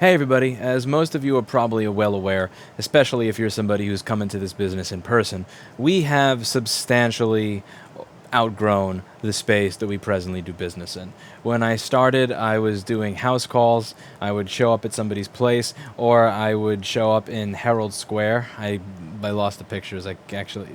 Hey everybody, as most of you are probably well aware, especially if you're somebody who's come into this business in person, we have substantially outgrown the space that we presently do business in. When I started, I was doing house calls. I would show up at somebody's place, or I would show up in Herald Square. I lost the pictures. I actually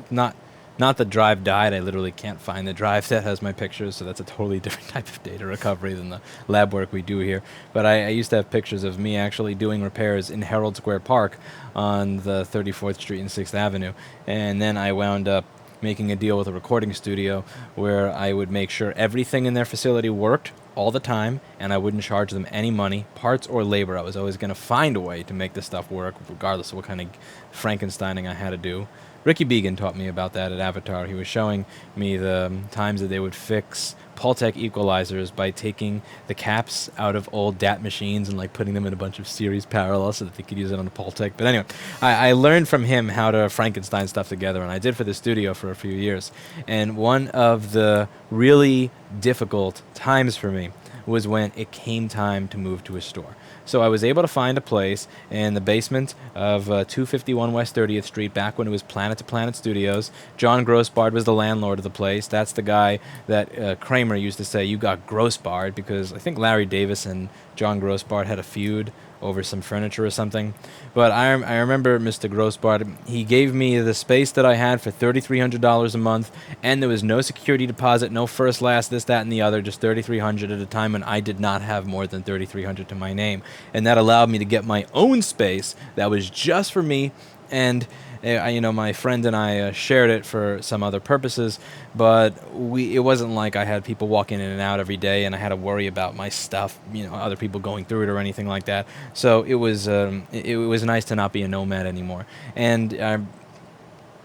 not the drive died. I literally can't find the drive that has my pictures, so that's a totally different type of data recovery than the lab work we do here. But I used to have pictures of me actually doing repairs in Herald Square Park on the 34th Street and 6th Avenue. And then I wound up making a deal with a recording studio where I would make sure everything in their facility worked all the time, and I wouldn't charge them any money, parts or labor. I was always going to find a way to make this stuff work, regardless of what kind of Frankensteining I had to do. Ricky Began taught me about that at Avatar. He was showing me the times that they would fix Pultec equalizers by taking the caps out of old DAT machines and like putting them in a bunch of series parallels so that they could use it on a Pultec. But anyway, I learned from him how to Frankenstein stuff together, and I did for the studio for a few years. And one of the really difficult times for me was when it came time to move to a store. So I was able to find a place in the basement of 251 West 30th Street back when it was Planet to Planet Studios. John Grossbard was the landlord of the place. That's the guy that Kramer used to say, "You got Grossbard," because I think Larry Davis and John Grossbard had a feud over some furniture or something. But I remember Mr. Grossbard, he gave me the space that I had for $3,300 a month, and there was no security deposit, no first, last, this, that, and the other, just $3,300 at a time when I did not have more than $3,300 to my name. And that allowed me to get my own space that was just for me, and my friend and I shared it for some other purposes, but it wasn't like I had people walking in and out every day and I had to worry about my stuff, other people going through it or anything like that. So it was nice to not be a nomad anymore. And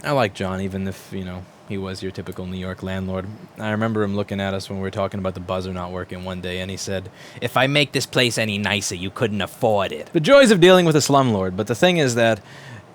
I like John, even if, he was your typical New York landlord. I remember him looking at us when we were talking about the buzzer not working one day, and he said, "If I make this place any nicer, you couldn't afford it." The joys of dealing with a slumlord, but the thing is that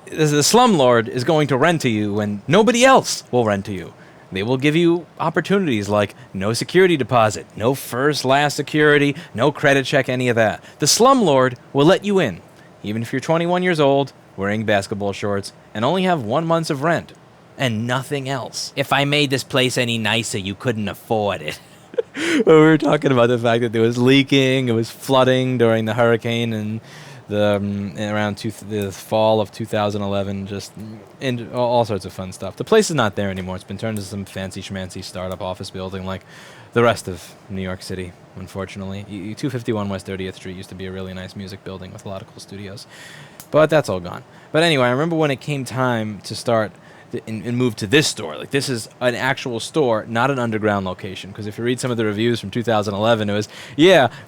the slumlord is going to rent to you when nobody else will rent to you. They will give you opportunities like no security deposit, no first, last security, no credit check, any of that. The slumlord will let you in, even if you're 21 years old, wearing basketball shorts, and only have 1 month of rent, and nothing else. "If I made this place any nicer, you couldn't afford it." We were talking about the fact that there was leaking, it was flooding during the hurricane, and around the fall of 2011, and all sorts of fun stuff. The place is not there anymore. It's been turned into some fancy schmancy startup office building like the rest of New York City, unfortunately. 251 West 30th Street used to be a really nice music building with a lot of cool studios. But that's all gone. But anyway, I remember when it came time to start and move to this store. Like, this is an actual store, not an underground location. Because if you read some of the reviews from 2011, it was,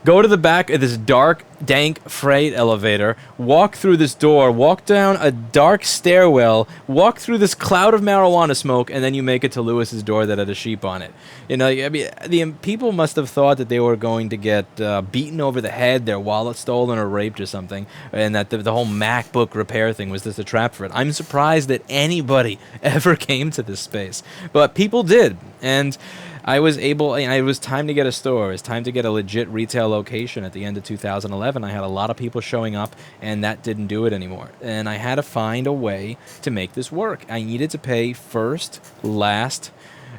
go to the back of this dark, dank freight elevator, walk through this door, walk down a dark stairwell, walk through this cloud of marijuana smoke, and then you make it to Lewis's door that had a sheep on it. The people must have thought that they were going to get beaten over the head, their wallet stolen or raped or something, and that the whole MacBook repair thing was just a trap for it. I'm surprised that anybody ever came to this space, but people did, and I was able. It was time to get a store. It was time to get a legit retail location. At the end of 2011, I had a lot of people showing up, and that didn't do it anymore. And I had to find a way to make this work. I needed to pay first, last,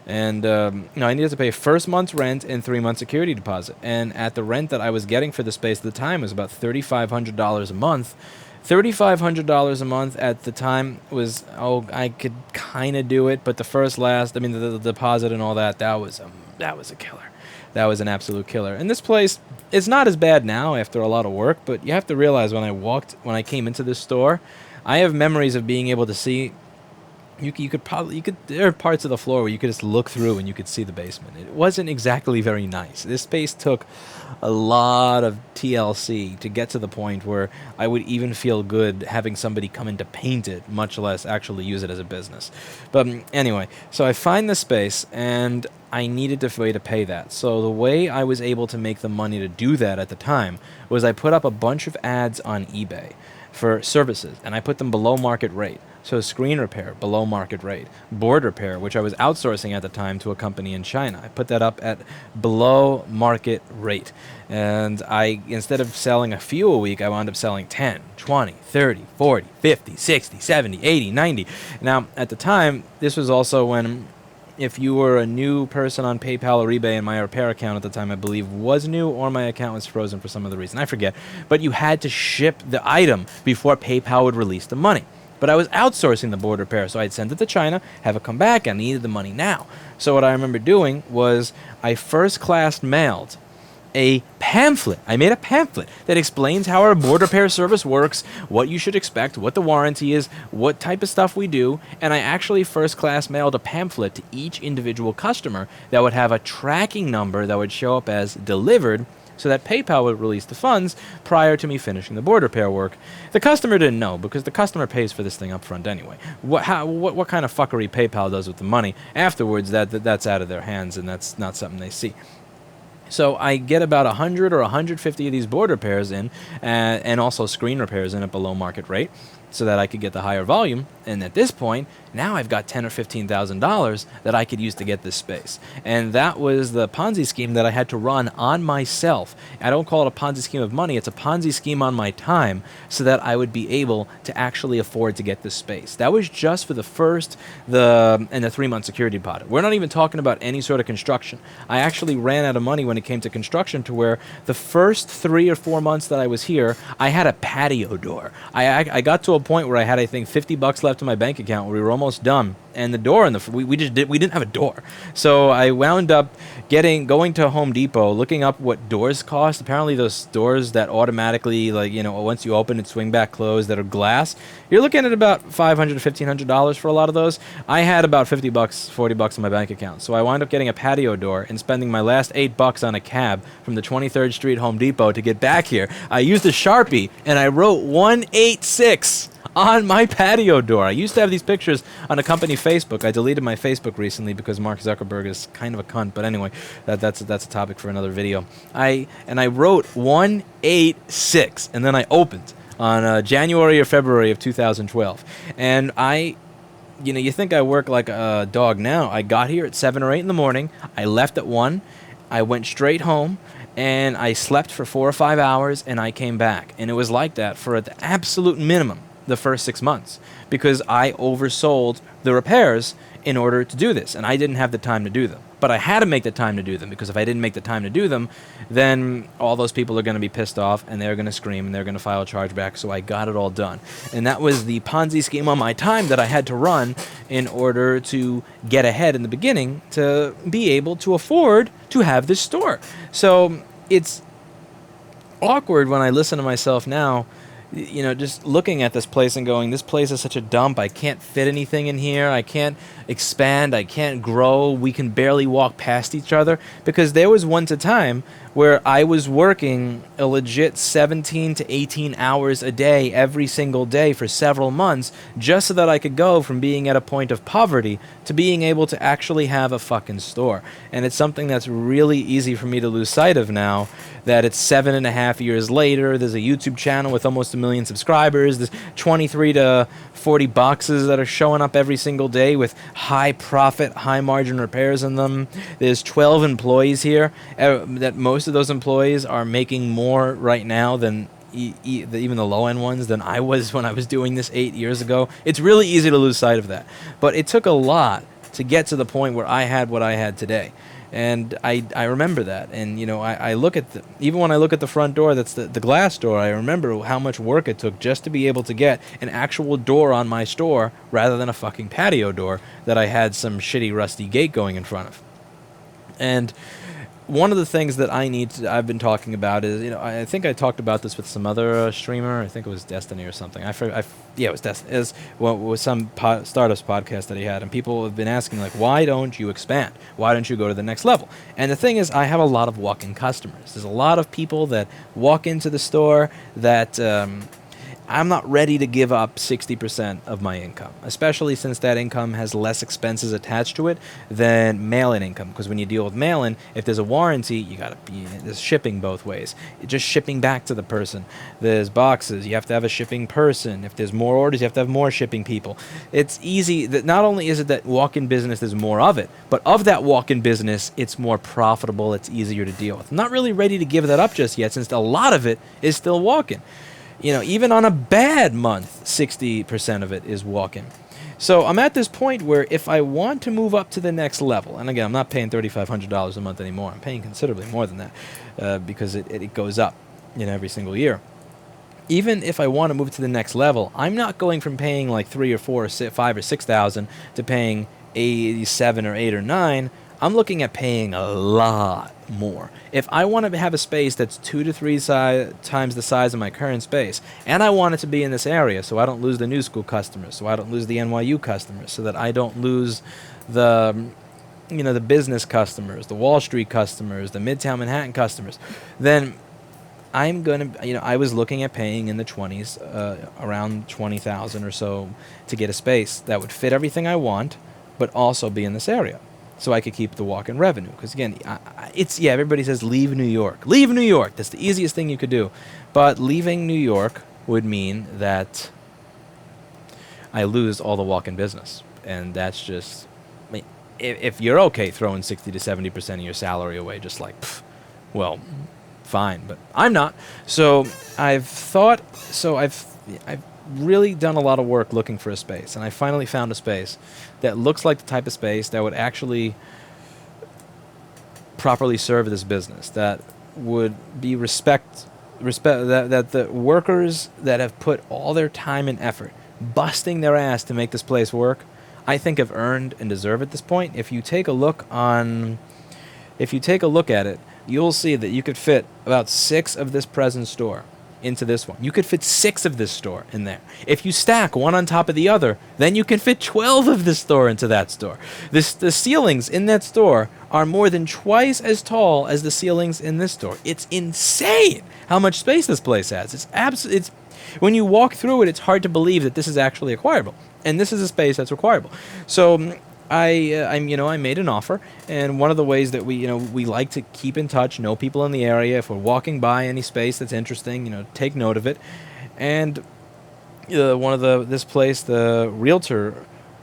and I needed to pay first month's rent and 3 months security deposit. And at the rent that I was getting for the space at the time was about $3,500 a month. $3,500 a month at the time was, I could kind of do it, but the first, last, the deposit and all that was a killer. That was an absolute killer. And this place, it's not as bad now after a lot of work, but you have to realize when I came into this store, I have memories of being able to see. There are parts of the floor where you could just look through and you could see the basement. It wasn't exactly very nice. This space took a lot of TLC to get to the point where I would even feel good having somebody come in to paint it, much less actually use it as a business. But anyway, so I find this space and I needed a way to pay that. So the way I was able to make the money to do that at the time was I put up a bunch of ads on eBay for services, and I put them below market rate. So screen repair, below market rate. Board repair, which I was outsourcing at the time to a company in China. I put that up at below market rate. And instead of selling a few a week, I wound up selling 10, 20, 30, 40, 50, 60, 70, 80, 90. Now, at the time, this was also when, if you were a new person on PayPal or eBay, and my repair account at the time, I believe, was new, or my account was frozen for some other reason, I forget. But you had to ship the item before PayPal would release the money. But I was outsourcing the board repair, so I'd send it to China, have it come back, I needed the money now. So what I remember doing was I first-class mailed a pamphlet. I made a pamphlet that explains how our board repair service works, what you should expect, what the warranty is, what type of stuff we do, and I actually first-class mailed a pamphlet to each individual customer that would have a tracking number that would show up as delivered, so that PayPal would release the funds prior to me finishing the board repair work. The customer didn't know, because the customer pays for this thing up front anyway. What kind of fuckery PayPal does with the money afterwards, that's out of their hands, and that's not something they see. So I get about 100 or 150 of these board repairs in, and also screen repairs in at below market rate, so that I could get the higher volume. And at this point, now I've got $10,000 or $15,000 that I could use to get this space. And that was the Ponzi scheme that I had to run on myself. I don't call it a Ponzi scheme of money, it's a Ponzi scheme on my time, so that I would be able to actually afford to get this space. That was just for the first, and the 3-month security deposit. We're not even talking about any sort of construction. I actually ran out of money when it came to construction, to where the first 3 or 4 months that I was here, I had a patio door. I got to a point where I had, I think, $50 left in my bank account, where we were almost done, and the door we didn't have a door. So I wound up going to Home Depot, looking up what doors cost. Apparently those doors that automatically, like, once you open it, swing back close, that are glass, you're looking at about $500 to $1,500 for a lot of those. I had about $50, $40 in my bank account. So I wound up getting a patio door and spending my last $8 on a cab from the 23rd Street Home Depot to get back here. I used a Sharpie and I wrote 186 on my patio door. I used to have these pictures on a company Facebook. I deleted my Facebook recently because Mark Zuckerberg is kind of a cunt. But anyway, that's a topic for another video. I wrote 186, and then I opened on January or February of 2012. And you think I work like a dog now. I got here at 7 or 8 in the morning. I left at 1. I went straight home, and I slept for 4 or 5 hours, and I came back. And it was like that for the absolute minimum the first 6 months, because I oversold the repairs in order to do this, and I didn't have the time to do them. But I had to make the time to do them, because if I didn't make the time to do them, then all those people are going to be pissed off, and they're going to scream, and they're going to file a chargeback, so I got it all done. And that was the Ponzi scheme on my time that I had to run in order to get ahead in the beginning to be able to afford to have this store. So it's awkward when I listen to myself now, just looking at this place and going, this place is such a dump. I can't fit anything in here. I can't expand. I can't grow. We can barely walk past each other. Because there was once a time where I was working a legit 17 to 18 hours a day every single day for several months, just so that I could go from being at a point of poverty to being able to actually have a fucking store. And it's something that's really easy for me to lose sight of now, that it's 7.5 years later. There's a YouTube channel with almost 1 million subscribers. There's 23 to 40 boxes that are showing up every single day with high profit, high margin repairs in them. There's 12 employees here. That most of those employees are making more right now than even the low-end ones than I was when I was doing this 8 years ago. It's really easy to lose sight of that. But it took a lot to get to the point where I had what I had today. And I remember that. And, I look at even when I look at the front door, that's the glass door, I remember how much work it took just to be able to get an actual door on my store rather than a fucking patio door that I had some shitty rusty gate going in front of. And one of the things that I've been talking about is, I think I talked about this with some other streamer. I think it was Destiny or something. Yeah, it was Destiny. It was some startups podcast that he had, and people have been asking, like, why don't you expand? Why don't you go to the next level? And the thing is, I have a lot of walk-in customers. There's a lot of people that walk into the store that I'm not ready to give up 60% of my income, especially since that income has less expenses attached to it than mail-in income. Because when you deal with mail-in, if there's a warranty, there's shipping both ways. Just shipping back to the person. There's boxes. You have to have a shipping person. If there's more orders, you have to have more shipping people. It's easy. That not only is it that walk-in business, there's more of it, but of that walk-in business, it's more profitable. It's easier to deal with. I'm not really ready to give that up just yet, since a lot of it is still walk-in. Even on a bad month, 60% of it is walk-in. So I'm at this point where if I want to move up to the next level, and again, I'm not paying $3,500 a month anymore. I'm paying considerably more than that because it goes up every single year. Even if I want to move to the next level, I'm not going from paying like 3 or 4 or 5 or 6,000 to paying 7 or 8 or 9. I'm looking at paying a lot more. If I want to have a space that's 2 to 3 times the size of my current space, and I want it to be in this area so I don't lose the new school customers, so I don't lose the NYU customers, so that I don't lose the business customers, the Wall Street customers, the Midtown Manhattan customers, then I'm going to, I was looking at paying in the 20s, around 20,000 or so to get a space that would fit everything I want, but also be in this area. So I could keep the walk-in revenue. Because again, everybody says leave New York. Leave New York. That's the easiest thing you could do. But leaving New York would mean that I lose all the walk-in business. And that's just, if you're okay throwing 60 to 70% of your salary away, just like, well, fine. But I'm not. So I've really done a lot of work looking for a space, and I finally found a space that looks like the type of space that would actually properly serve this business, that would be respect that the workers that have put all their time and effort busting their ass to make this place work, I think have earned and deserve at this point. If you take a look at it, you'll see that you could fit about 6 of this present store into this one. You could fit 6 of this store in there. If you stack one on top of the other, then you can fit 12 of this store into that store. The ceilings in that store are more than twice as tall as the ceilings in this store. It's insane how much space this place has. It's when you walk through it, it's hard to believe that this is actually acquirable. And this is a space that's acquirable. So I made an offer, and one of the ways that we like to keep in touch, know people in the area. If we're walking by any space that's interesting, take note of it. And the realtor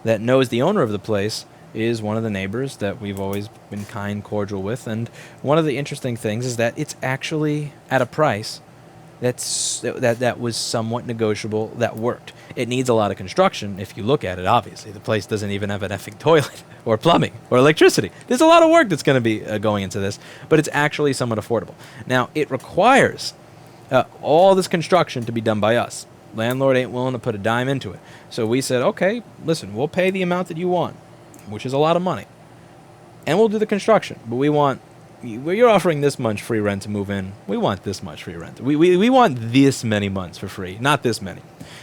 that knows the owner of the place is one of the neighbors that we've always been kind, cordial with. And one of the interesting things is that it's actually at a price that was somewhat negotiable, that worked. It needs a lot of construction if you look at it, obviously. The place doesn't even have an effing toilet or plumbing or electricity. There's a lot of work that's going to be going into this, but it's actually somewhat affordable. Now, it requires all this construction to be done by us. Landlord ain't willing to put a dime into it. So we said, okay, listen, we'll pay the amount that you want, which is a lot of money, and we'll do the construction, but you're offering this much free rent to move in. We want this much free rent. We want this many months for free, not this many.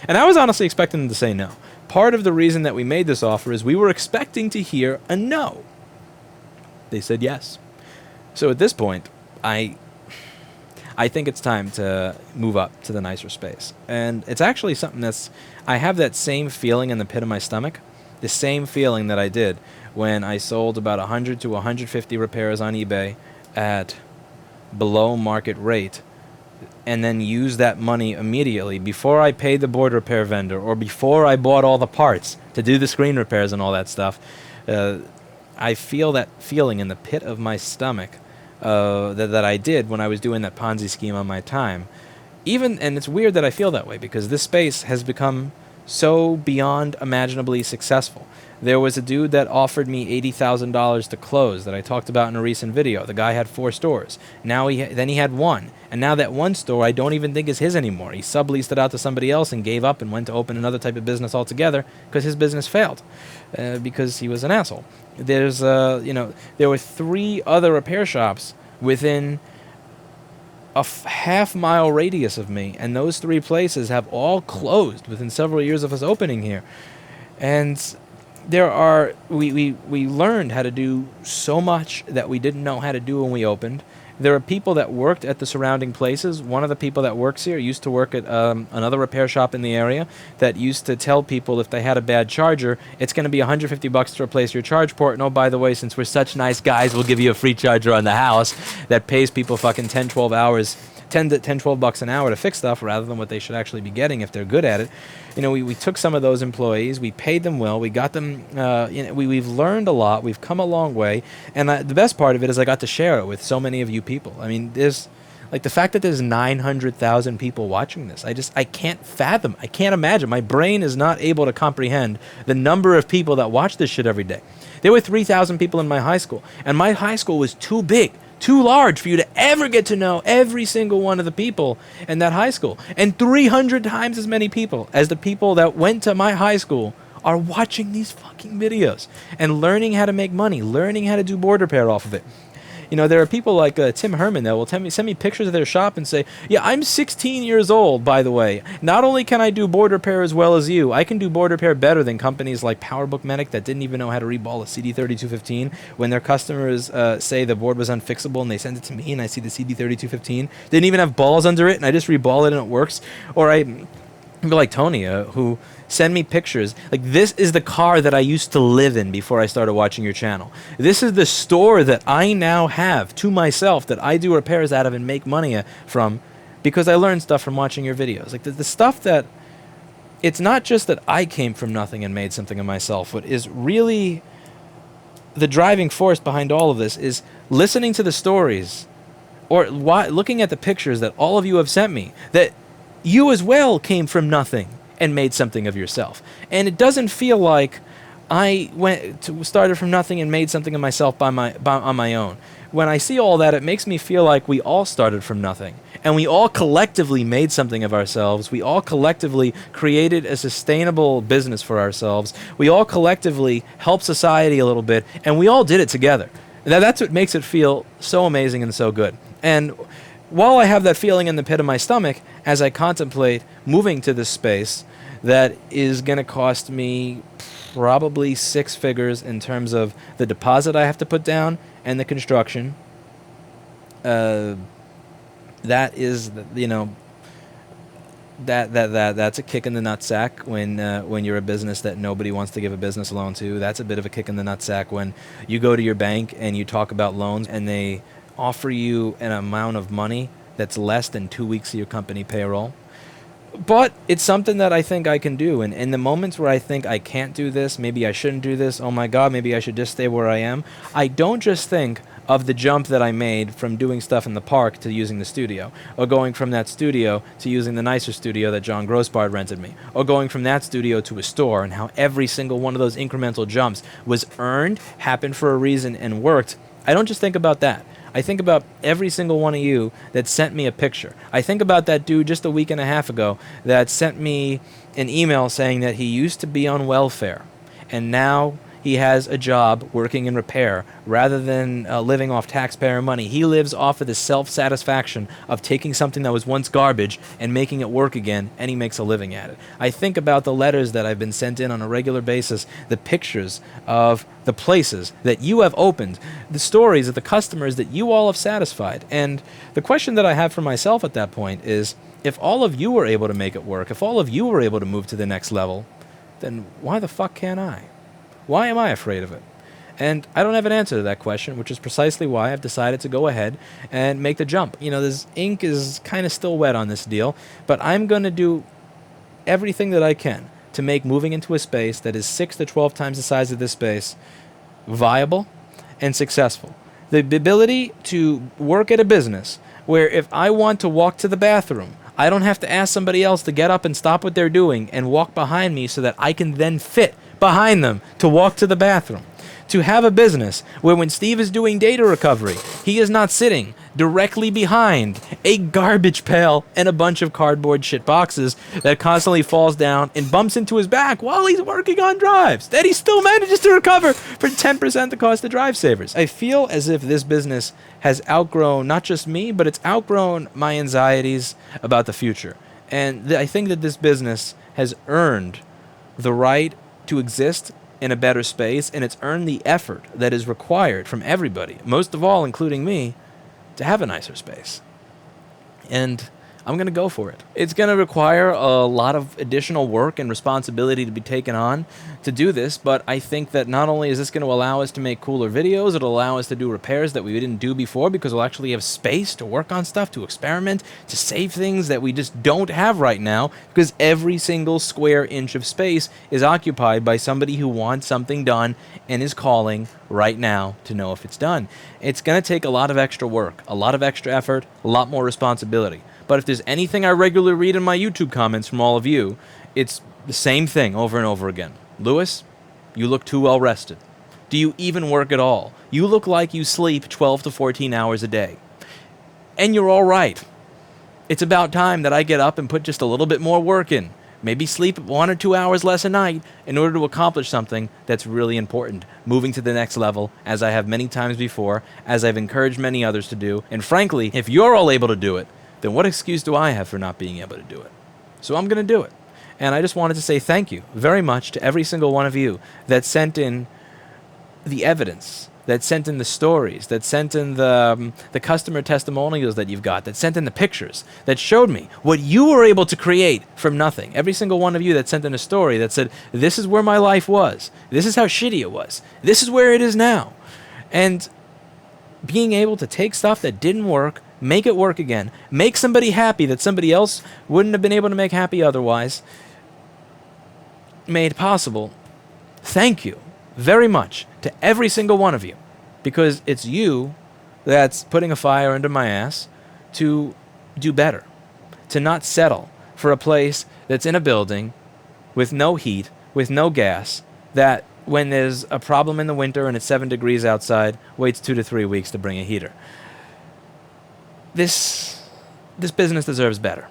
And I was honestly expecting them to say no. Part of the reason that we made this offer is we were expecting to hear a no. They said yes. So at this point, I think it's time to move up to the nicer space. And it's actually something I have that same feeling in the pit of my stomach, the same feeling that I did when I sold about 100 to 150 repairs on eBay at below market rate, and then use that money immediately before I paid the board repair vendor or before I bought all the parts to do the screen repairs and all that stuff. I feel that feeling in the pit of my stomach that I did when I was doing that Ponzi scheme on my time. And it's weird that I feel that way, because this space has become so beyond imaginably successful. There was a dude that offered me $80,000 to close that I talked about in a recent video. The guy had 4 stores. Then he had 1. And now that 1 store I don't even think is his anymore. He subleased it out to somebody else and gave up and went to open another type of business altogether because his business failed because he was an asshole. There were 3 other repair shops within a half-mile radius of me, and those 3 places have all closed within several years of us opening here. And we learned how to do so much that we didn't know how to do when we opened, There are people that worked at the surrounding places. One of the people that works here used to work at another repair shop in the area that used to tell people if they had a bad charger, it's going to be $150 to replace your charge port. And oh, by the way, since we're such nice guys, we'll give you a free charger on the house. That pays people fucking 10, 12 hours, 10 to 12 bucks an hour to fix stuff rather than what they should actually be getting if they're good at it. You know, we took some of those employees, we paid them well, we got them, we've learned a lot, we've come a long way, and the best part of it is I got to share it with so many of you people. I mean, there's, like, the fact that there's 900,000 people watching this, I can't fathom, I can't imagine. My brain is not able to comprehend the number of people that watch this shit every day. There were 3,000 people in my high school, and my high school was too big, too large for you to ever get to know every single one of the people in that high school. And 300 times as many people as the people that went to my high school are watching these fucking videos and learning how to make money, learning how to do board repair off of it. You know, there are people like Tim Herman that will send me pictures of their shop and say, yeah, I'm 16 years old, by the way. Not only can I do board repair as well as you, I can do board repair better than companies like PowerBook Medic that didn't even know how to reball a CD3215. When their customers say the board was unfixable and they send it to me and I see the CD3215, didn't even have balls under it and I just reball it and it works. Or people like Tony, who send me pictures. Like, this is the car that I used to live in before I started watching your channel. This is the store that I now have to myself that I do repairs out of and make money from because I learned stuff from watching your videos. Like, the stuff that, it's not just that I came from nothing and made something of myself. What is really the driving force behind all of this is listening to the stories or looking at the pictures that all of you have sent me, that you as well came from nothing and made something of yourself. And it doesn't feel like I started from nothing and made something of myself on my own. When I see all that, it makes me feel like we all started from nothing. And we all collectively made something of ourselves. We all collectively created a sustainable business for ourselves. We all collectively helped society a little bit. And we all did it together. That's what makes it feel so amazing and so good. And while I have that feeling in the pit of my stomach, as I contemplate moving to this space that is going to cost me probably 6 figures in terms of the deposit I have to put down and the construction, that is, you know, that's a kick in the nutsack when you're a business that nobody wants to give a business loan to. That's a bit of a kick in the nutsack when you go to your bank and you talk about loans and they offer you an amount of money that's less than 2 weeks of your company payroll. But it's something that I think I can do. And in the moments where I think I can't do this, maybe I shouldn't do this, oh my God, maybe I should just stay where I am, I don't just think of the jump that I made from doing stuff in the park to using the studio, or going from that studio to using the nicer studio that John Grossbard rented me, or going from that studio to a store, and how every single one of those incremental jumps was earned, happened for a reason, and worked. I don't just think about that. I think about every single one of you that sent me a picture. I think about that dude just a week and a half ago that sent me an email saying that he used to be on welfare and now he has a job working in repair rather than living off taxpayer money. He lives off of the self-satisfaction of taking something that was once garbage and making it work again, and he makes a living at it. I think about the letters that I've been sent in on a regular basis, the pictures of the places that you have opened, the stories of the customers that you all have satisfied. And the question that I have for myself at that point is, if all of you were able to make it work, if all of you were able to move to the next level, then why the fuck can't I? Why am I afraid of it? And I don't have an answer to that question, which is precisely why I've decided to go ahead and make the jump. You know, this ink is kind of still wet on this deal, but I'm going to do everything that I can to make moving into a space that is 6 to 12 times the size of this space viable and successful. The ability to work at a business where if I want to walk to the bathroom, I don't have to ask somebody else to get up and stop what they're doing and walk behind me so that I can then fit behind them to walk to the bathroom. To have a business where when Steve is doing data recovery, he is not sitting directly behind a garbage pail and a bunch of cardboard shit boxes that constantly falls down and bumps into his back while he's working on drives that he still manages to recover for 10% the cost of drive savers. I feel as if this business has outgrown not just me, but it's outgrown my anxieties about the future. And I think that this business has earned the right to exist in a better space, and it's earned the effort that is required from everybody, most of all including me, to have a nicer space. And I'm going to go for it. It's going to require a lot of additional work and responsibility to be taken on to do this, but I think that not only is this going to allow us to make cooler videos, it'll allow us to do repairs that we didn't do before because we'll actually have space to work on stuff, to experiment, to save things that we just don't have right now because every single square inch of space is occupied by somebody who wants something done and is calling right now to know if it's done. It's going to take a lot of extra work, a lot of extra effort, a lot more responsibility. But if there's anything I regularly read in my YouTube comments from all of you, it's the same thing over and over again. Lewis, you look too well rested. Do you even work at all? You look like you sleep 12 to 14 hours a day. And you're all right. It's about time that I get up and put just a little bit more work in. Maybe sleep 1 or 2 hours less a night in order to accomplish something that's really important. Moving to the next level, as I have many times before, as I've encouraged many others to do. And frankly, if you're all able to do it, then what excuse do I have for not being able to do it? So I'm going to do it. And I just wanted to say thank you very much to every single one of you that sent in the evidence, that sent in the stories, that sent in the customer testimonials that you've got, that sent in the pictures, that showed me what you were able to create from nothing. Every single one of you that sent in a story that said, this is where my life was. This is how shitty it was. This is where it is now. And being able to take stuff that didn't work, make it work again, make somebody happy that somebody else wouldn't have been able to make happy otherwise, made possible. Thank you very much to every single one of you, because it's you that's putting a fire under my ass to do better, to not settle for a place that's in a building with no heat, with no gas, that when there's a problem in the winter and it's 7 degrees outside, waits 2 to 3 weeks to bring a heater. This business deserves better.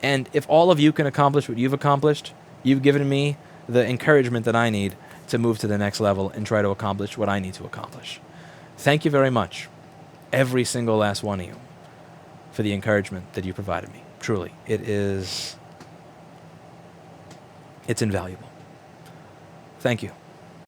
And if all of you can accomplish what you've accomplished, you've given me the encouragement that I need to move to the next level and try to accomplish what I need to accomplish. Thank you very much, every single last one of you, for the encouragement that you provided me. Truly, it's invaluable. Thank you.